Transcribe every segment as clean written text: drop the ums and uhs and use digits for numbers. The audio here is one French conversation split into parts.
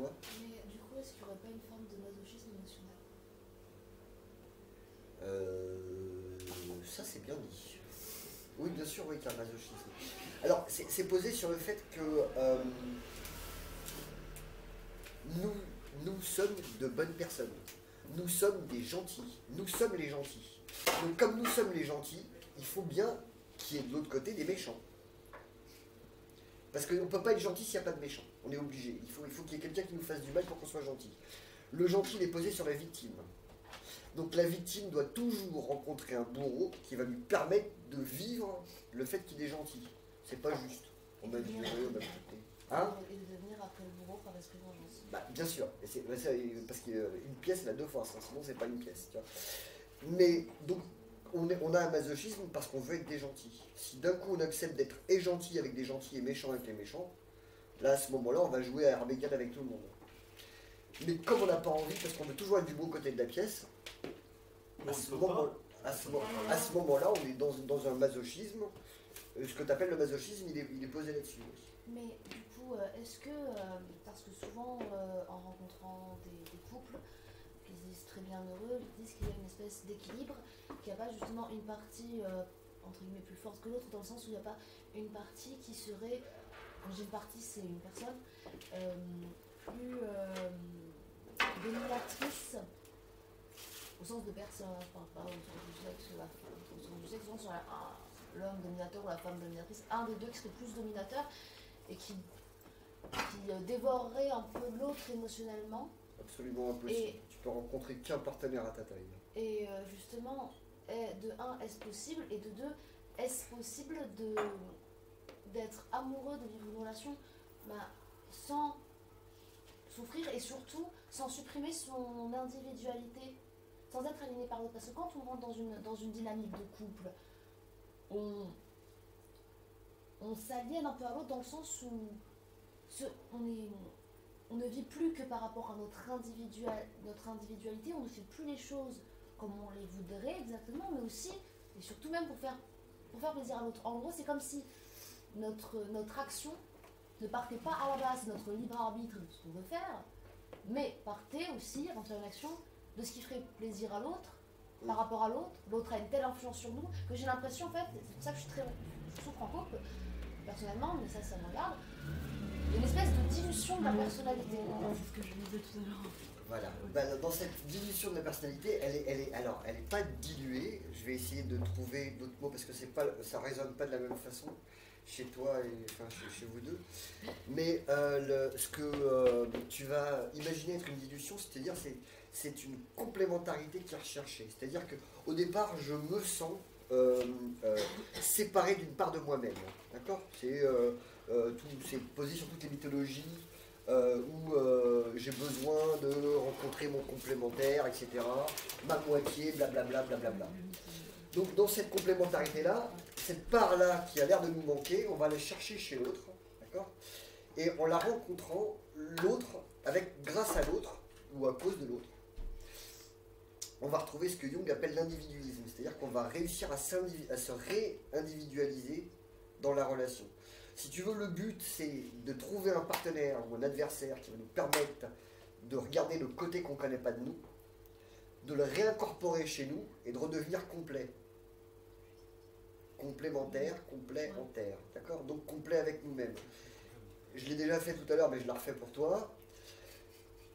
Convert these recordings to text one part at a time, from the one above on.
dis-moi. Mais du coup, est-ce qu'il n'y aurait pas une forme de masochisme émotionnel? Ça c'est bien dit. Oui, bien sûr, oui, qu'il y a un masochisme. Alors, c'est posé sur le fait que nous, nous sommes de bonnes personnes. Nous sommes des gentils. Nous sommes les gentils. Donc, comme nous sommes les gentils, il faut bien qu'il y ait de l'autre côté des méchants. Parce qu'on ne peut pas être gentil s'il n'y a pas de méchants. On est obligé. Il faut qu'il y ait quelqu'un qui nous fasse du mal pour qu'on soit gentil. Le gentil, il est posé sur la victime. Donc la victime doit toujours rencontrer un bourreau qui va lui permettre de vivre le fait qu'il est gentil. C'est pas juste. On a violé, on a traité. Hein? Et de devenir après le bourreau par esprit de vengeance. Bah, bien sûr. Parce qu'une pièce, elle a deux forces. Hein, sinon, c'est pas une pièce. Tu vois. Mais donc, on a un masochisme parce qu'on veut être des gentils. Si d'un coup on accepte d'être et gentil avec des gentils et méchant avec les méchants, là, à ce moment-là, on va jouer à armes égales avec tout le monde. Mais comme on n'a pas envie, parce qu'on veut toujours être du bon côté de la pièce, à ce moment-là, on est dans un masochisme. Ce que tu appelles le masochisme, il est posé là-dessus. Mais du coup, est-ce que, parce que souvent, en rencontrant des couples qui se disent très bien heureux, ils disent qu'il y a une espèce d'équilibre, qu'il n'y a pas justement une partie, entre guillemets, plus forte que l'autre, dans le sens où il n'y a pas une partie qui serait, quand j'ai une partie, c'est une personne, plus dominatrice, au sens de personne, enfin pas au sens du sexe, au sens du sexe, au sens sur l'homme dominateur ou la femme dominatrice, un des deux qui serait plus dominateur et qui dévorerait un peu l'autre émotionnellement. Absolument impossible. Tu peux rencontrer qu'un partenaire à ta taille. Et justement, de un, est-ce possible? Et de deux, est-ce possible d'être amoureux, de vivre une relation sans souffrir et surtout sans supprimer son individualité, sans être aligné par l'autre? Parce que quand on rentre dans une dynamique de couple, on s'aliène un peu à l'autre dans le sens où on ne vit plus que par rapport à notre individualité, on ne fait plus les choses comme on les voudrait exactement, mais aussi et surtout même pour faire plaisir à l'autre. En gros, c'est comme si notre action ne partait pas à la base de notre libre arbitre de ce qu'on veut faire, mais partait aussi, avant de faire une action, de ce qui ferait plaisir à l'autre, par rapport à l'autre. L'autre a une telle influence sur nous que j'ai l'impression, en fait, c'est pour ça que je souffre en couple, personnellement, mais ça me regarde, il y a une espèce de dilution de la personnalité. C'est ce que je disais tout à l'heure. Voilà. Dans cette dilution de la personnalité, elle est pas diluée. Je vais essayer de trouver d'autres mots parce que ça résonne pas de la même façon chez toi et enfin, chez vous deux. Mais ce que tu vas imaginer être une dilution, c'est-à-dire c'est une complémentarité qui est recherchée. C'est-à-dire qu'au départ, je me sens séparé d'une part de moi-même. D'accord? C'est posé sur toutes les mythologies où j'ai besoin de rencontrer mon complémentaire, etc. Ma moitié, blablabla, blablabla. Donc dans cette complémentarité-là, cette part-là qui a l'air de nous manquer, on va aller chercher chez l'autre, d'accord? Et en la rencontrant, l'autre, grâce à l'autre, ou à cause de l'autre, on va retrouver ce que Jung appelle l'individualisme, c'est-à-dire qu'on va réussir à se réindividualiser dans la relation. Si tu veux, le but, c'est de trouver un partenaire ou un adversaire qui va nous permettre de regarder le côté qu'on ne connaît pas de nous, de le réincorporer chez nous et de redevenir complet. Complémentaire, complet en terre. D'accord? Donc complet avec nous-mêmes. Je l'ai déjà fait tout à l'heure, mais je la refais pour toi.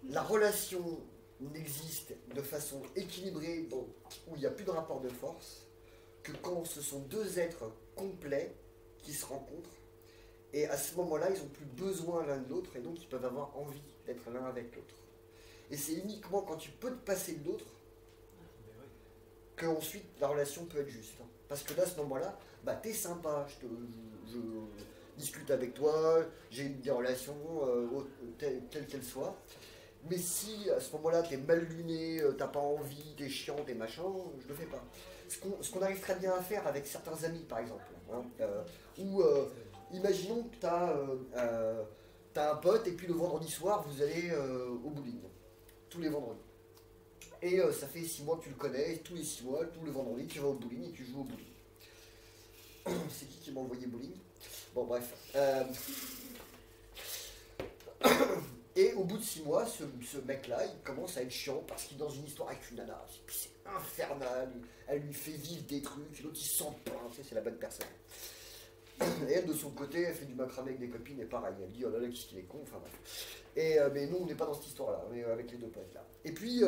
La relation n'existe de façon équilibrée, où il n'y a plus de rapport de force, que quand ce sont deux êtres complets qui se rencontrent. Et à ce moment-là, ils n'ont plus besoin l'un de l'autre et donc ils peuvent avoir envie d'être l'un avec l'autre. Et c'est uniquement quand tu peux te passer de l'autre qu'ensuite la relation peut être juste. Parce que là, à ce moment-là, t'es sympa, je discute avec toi, j'ai des relations telles qu'elles soient. Mais si à ce moment-là, t'es mal luné, t'as pas envie, t'es chiant, t'es machin, je le fais pas. Ce qu'on arrive très bien à faire avec certains amis, par exemple, ou imaginons que tu as un pote et puis le vendredi soir, vous allez au bowling. Tous les vendredis. Et ça fait 6 mois que tu le connais, et tous les 6 mois, tous les vendredis, tu vas au bowling et tu joues au bowling. C'est qui m'a envoyé bowling? Bon, bref. Et au bout de 6 mois, ce mec-là, il commence à être chiant parce qu'il est dans une histoire avec une nana. Puis c'est infernal, elle lui fait vivre des trucs, l'autre il s'en plaint, tu sais, c'est la bonne personne. Et elle, de son côté, elle fait du macramé avec des copines, et pareil, elle dit, oh là là, qu'est-ce qu'il est con, enfin bref. Et, mais nous, on n'est pas dans cette histoire-là, mais avec les deux potes là. Et puis,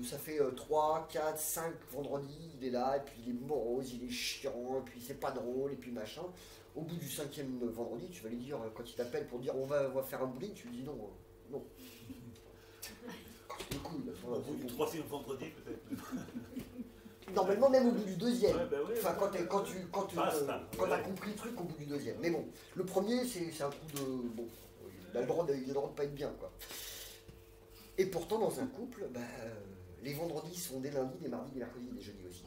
ça fait 3, 4, 5 vendredis, il est là, et puis il est morose, il est chiant, et puis c'est pas drôle, et puis machin. Au bout du 5e vendredi, tu vas lui dire, quand il t'appelle pour dire on va faire un bowling, tu lui dis non, non. C'est cool. Au bout du 3e vendredi, peut-être. Normalement, même au bout du 2e. Ouais, bah ouais, enfin, quand tu as ouais. compris le truc au bout du 2e. Mais bon, le premier, c'est un coup de. Bon, il a le droit de pas être bien, quoi. Et pourtant, dans un couple, les vendredis sont des lundis, des mardis, des mercredis, des jeudis aussi.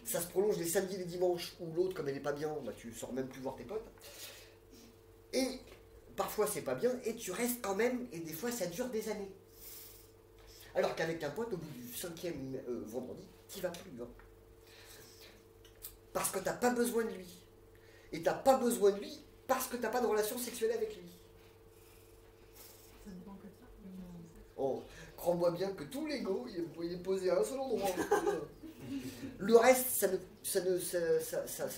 Ça se prolonge les samedis et les dimanches, où l'autre, comme elle n'est pas bien, tu sors même plus voir tes potes. Et parfois, c'est pas bien, et tu restes quand même, et des fois, ça dure des années. Alors qu'avec un pote, au bout du 5e vendredi, tu vas plus. Hein. Parce que t'as pas besoin de lui. Et t'as pas besoin de lui parce que t'as pas de relation sexuelle avec lui. Ça dépend que de ça. Oh, crois-moi bien que tout l'ego, il est posé à un seul endroit. Le reste, ça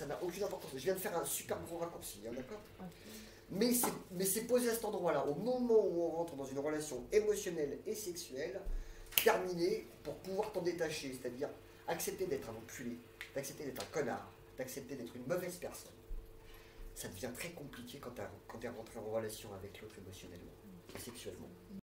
n'a aucune importance. Je viens de faire un super gros raccourci, hein, d'accord ? Mais c'est posé à cet endroit-là, au moment où on rentre dans une relation émotionnelle et sexuelle, terminée pour pouvoir t'en détacher, c'est-à-dire accepter d'être un enculé, d'accepter d'être un connard, d'accepter d'être une mauvaise personne. Ça devient très compliqué quand tu es rentré en relation avec l'autre émotionnellement et sexuellement.